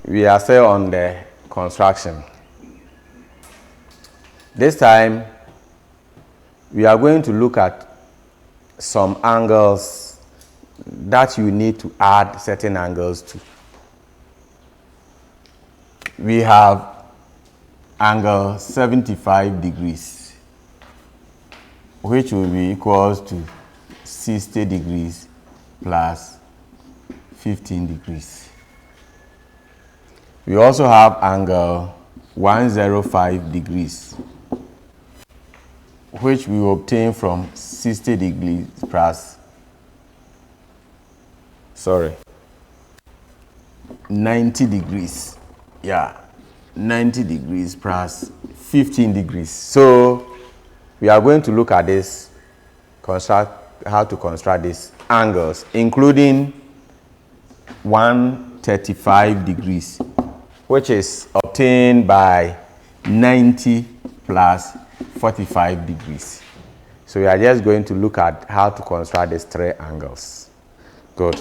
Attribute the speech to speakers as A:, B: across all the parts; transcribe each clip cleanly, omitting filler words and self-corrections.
A: we are still on the construction. This time, we are going to look at some angles that you need to add certain angles to. We have angle 75 degrees, which will be equals to 60 degrees plus 15 degrees. We also have angle 105 degrees, which we obtain from 60 degrees plus 90 degrees. Yeah, 90 degrees plus 15 degrees. So we are going to look at this, how to construct these angles, including 135 degrees, which is obtained by 90 plus 45 degrees. So we are just going to look at how to construct these three angles. Good.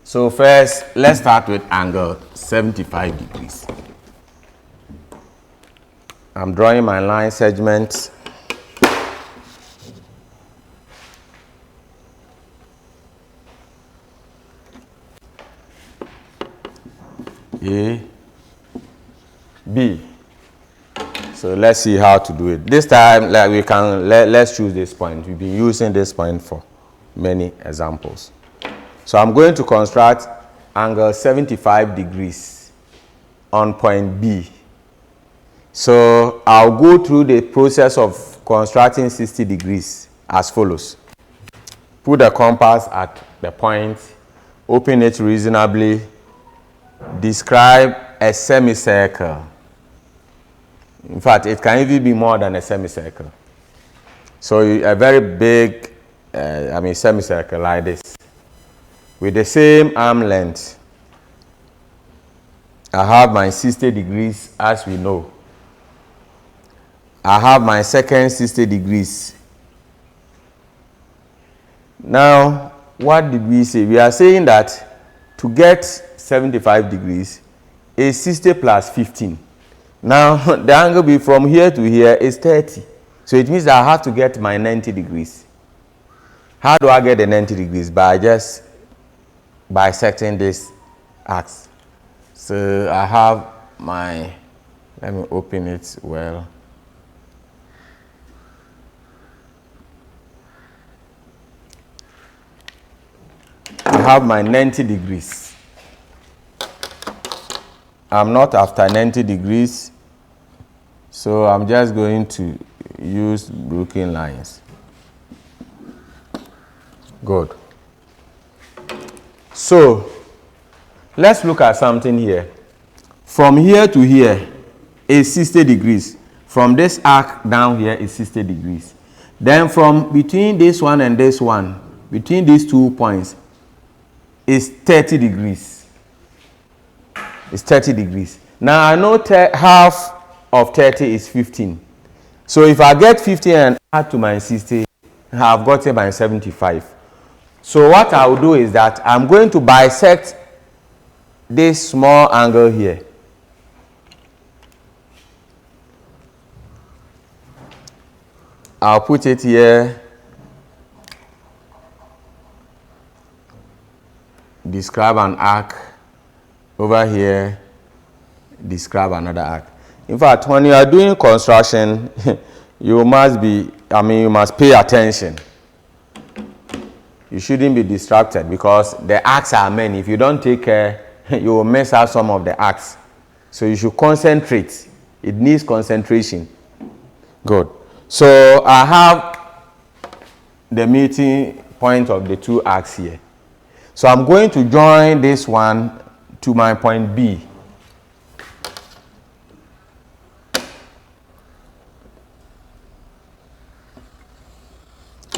A: So first, let's start with angle 75 degrees. I'm drawing my line segment. A, B. So let's see how to do it. This time, let's choose this point. We've been using this point for many examples. So I'm going to construct angle 75 degrees on point B. So I'll go through the process of constructing 60 degrees as follows. Put the compass at the point, open it reasonably, describe a semicircle. In fact, it can even be more than a semicircle. So a very big, semicircle like this, with the same arm length. I have my 60 degrees, as we know. I have my second 60 degrees. Now, what did we say? We are saying that to get 75 degrees is 60 plus 15. Now, the angle from here to here is 30. So it means that I have to get my 90 degrees. How do I get the 90 degrees? By just bisecting this axis. So I have my, let me open it well. I have my 90 degrees. I'm not after 90 degrees, so I'm just going to use broken lines. Good. So let's look at something here. From here to here is 60 degrees. From this arc down here is 60 degrees. Then from between this one and this one, between these 2 points, is 30 degrees. It's 30 degrees. Now I know half of 30 is 15. So if I get 15 and add to my 60, I've gotten my 75. So what I will do is that I'm going to bisect this small angle here. I'll put it here. Describe an arc. Over here, describe another arc. In fact, when you are doing construction, you must pay attention. You shouldn't be distracted because the arcs are many. If you don't take care, you will mess up some of the arcs. So you should concentrate. It needs concentration. Good. So I have the meeting point of the two arcs here. So I'm going to join this one to my point B.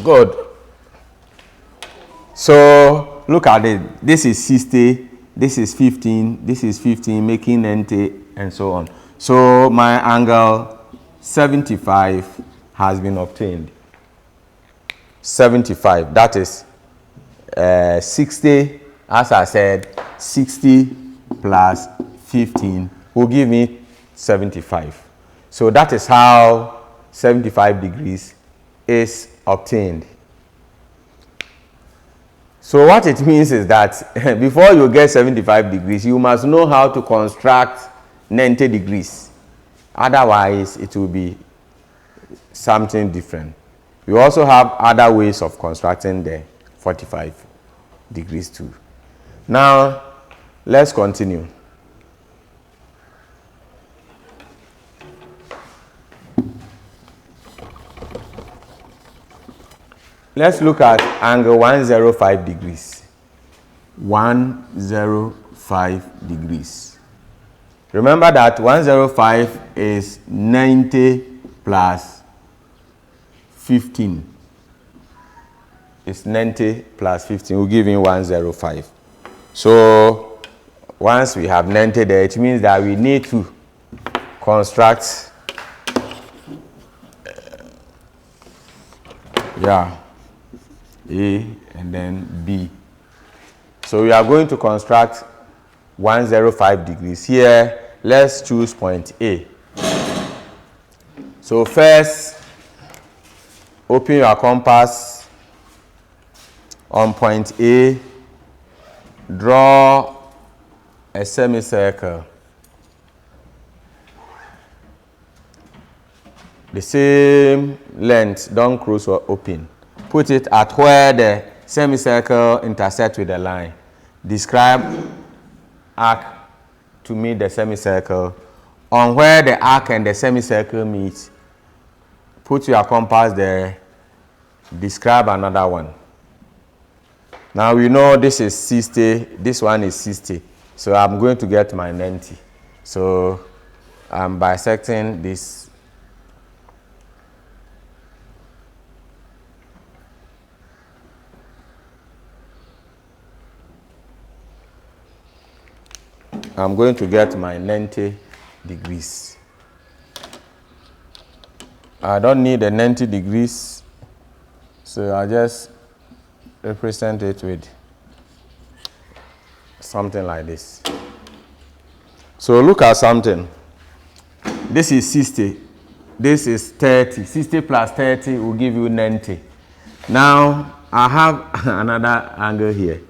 A: Good. So look at it. This is 60, this is 15, this is 15, making 90, and so on. So my angle 75 has been obtained. 75, that is 60, as I said, 60 plus 15 will give me 75. So that is how 75 degrees is obtained. So what it means is that before you get 75 degrees, you must know how to construct 90 degrees. Otherwise, it will be something different. We also have other ways of constructing the 45 degrees too. Now, let's continue. Let's look at angle 105 degrees. 105 degrees. Remember that 105 is 90 plus 15. It's 90 plus 15. We'll give you 105. So once we have 90 there, it means that we need to construct A and then B. So we are going to construct 105 degrees. Here, let's choose point A. So first, open your compass on point A, draw a semicircle. The same length, don't close or open. Put it at where the semicircle intersects with the line. Describe arc to meet the semicircle. On where the arc and the semicircle meet, put your compass there. Describe another one. Now we know this is 60, this one is 60. So I'm going to get my 90. So I'm bisecting this. I'm going to get my 90 degrees. I don't need a 90 degrees, so I just represent it with something like this. So look at something. This is 60. This is 30. 60 plus 30 will give you 90. Now, I have another angle here.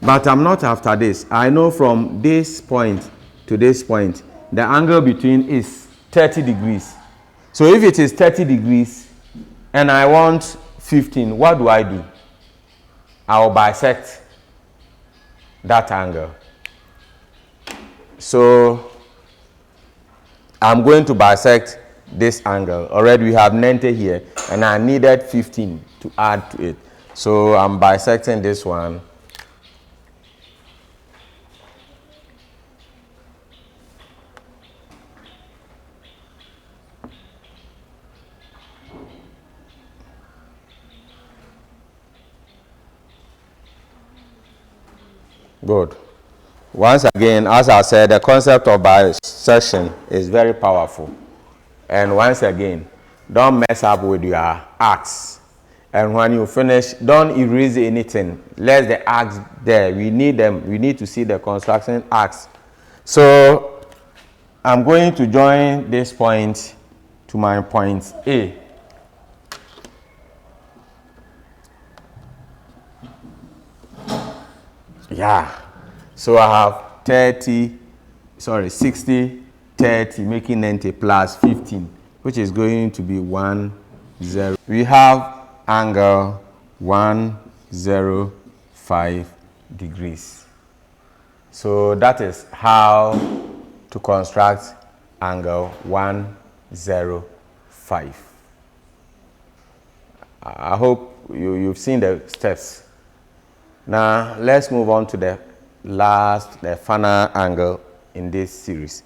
A: But I'm not after this. I know from this point to this point, the angle between is 30 degrees. So if it is 30 degrees and I want 15, what do? I will bisect that angle. So I'm going to bisect this angle. Already we have 90 here, and I needed 15 to add to it. So I'm bisecting this one. Good. Once again, as I said, the concept of bisection is very powerful. And once again, don't mess up with your arcs. And when you finish, don't erase anything. Let the arcs there. We need them. We need to see the construction arcs. So I'm going to join this point to my point A. Yeah. So I have 60, 30, making 90 plus 15, which is going to be 10. We have angle 105 degrees. So that is how to construct angle 105. I hope you've seen the steps. Now let's move on to the final angle in this series,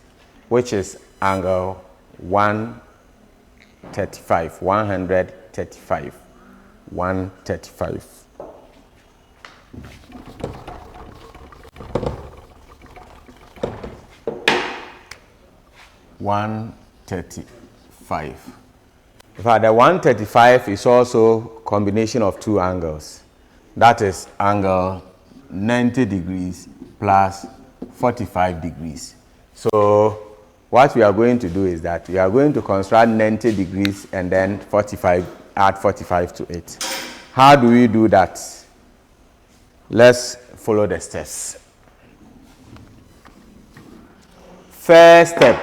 A: which is angle 135. 135. 135. In fact, the 135 is also a combination of two angles. That is angle 90 degrees plus 45 degrees. So what we are going to do is that we are going to construct 90 degrees and then 45, add 45 to it. How do we do that? Let's follow the steps. First step,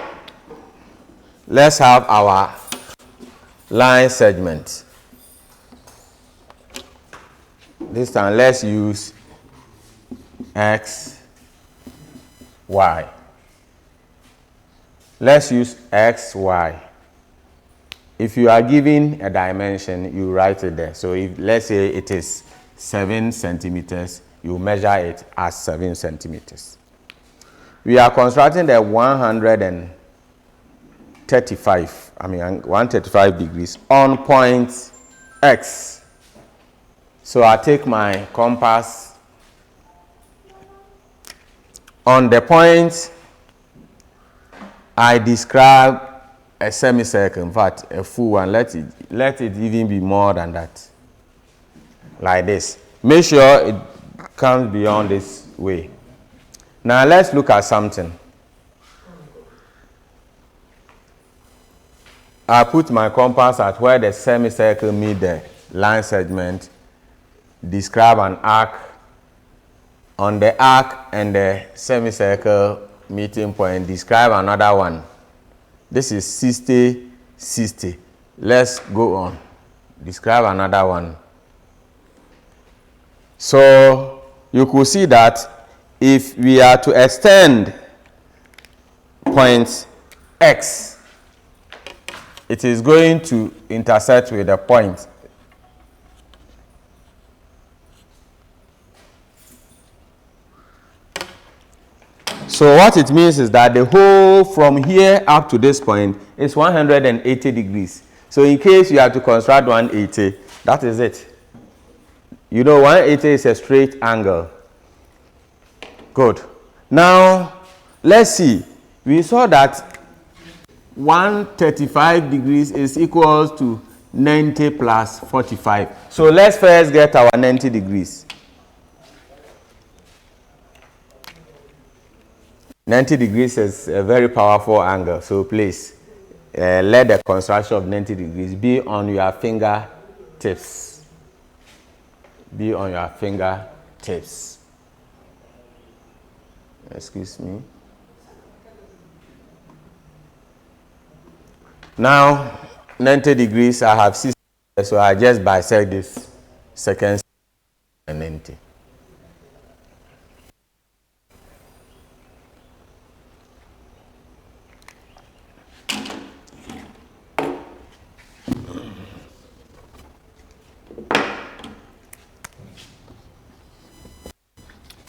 A: let's have our line segment. This time let's use X, Y. Let's use X, Y. If you are given a dimension, you write it there. So if let's say it is 7 centimeters, you measure it as 7 centimeters. We are constructing the 135 degrees on point X. So I take my compass on the point. I describe a semicircle, in fact, a full one. Let it even be more than that, like this. Make sure it comes beyond this way. Now let's look at something. I put my compass at where the semicircle meets the line segment, describe an arc. On the arc and the semicircle meeting point, describe another one. This is 60, 60. Let's go on. Describe another one. So you could see that if we are to extend point X, it is going to intersect with the point. So what it means is that the whole from here up to this point is 180 degrees. So in case you have to construct 180, that is it. You know 180 is a straight angle. Good. Now, let's see. We saw that 135 degrees is equals to 90 plus 45. So let's first get our 90 degrees. 90 degrees is a very powerful angle. So please, let the construction of 90 degrees be on your fingertips. Be on your fingertips. Excuse me. Now, 90 degrees, I have 60, so I just bisect this second and 90.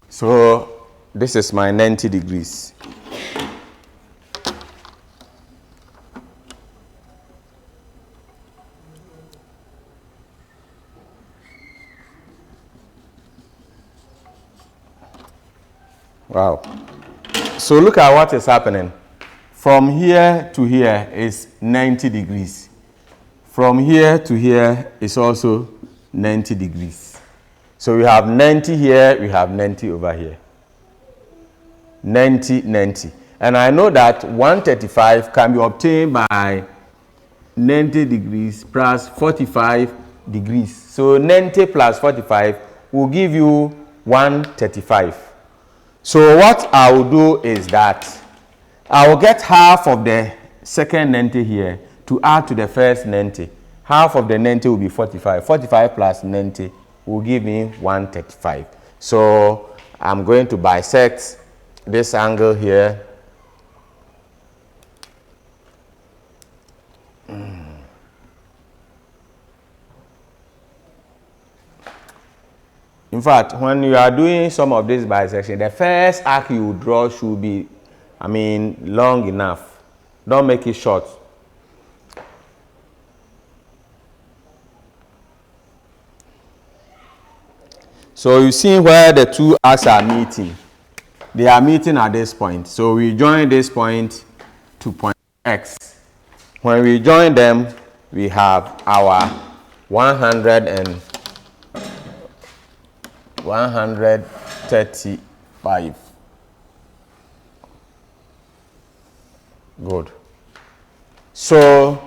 A: So this is my 90 degrees. Wow. So look at what is happening. From here to here is 90 degrees. From here to here is also 90 degrees. So we have 90 here, we have 90 over here. 90, 90. And I know that 135 can be obtained by 90 degrees plus 45 degrees. So 90 plus 45 will give you 135. So what I will do is that I will get half of the second 90 here to add to the first 90. Half of the 90 will be 45. 45 plus 90 will give me 135. So I'm going to bisect this angle here. In fact, when you are doing some of this bisection, the first arc you draw should be, long enough. Don't make it short. So you see where the two arcs are meeting. They are meeting at this point. So we join this point to point X. When we join them, we have our 135. Good. So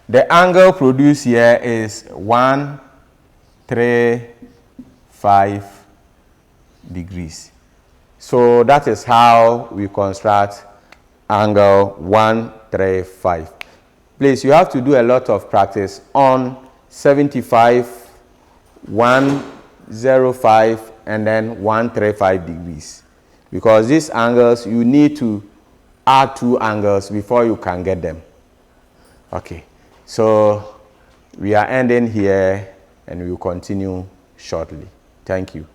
A: the angle produced here is 135 degrees. So that is how we construct angle 135. Please, you have to do a lot of practice on 75, 105, and then 135 degrees. Because these angles, you need to add 2 angles before you can get them. Okay, so we are ending here and we will continue shortly. Thank you.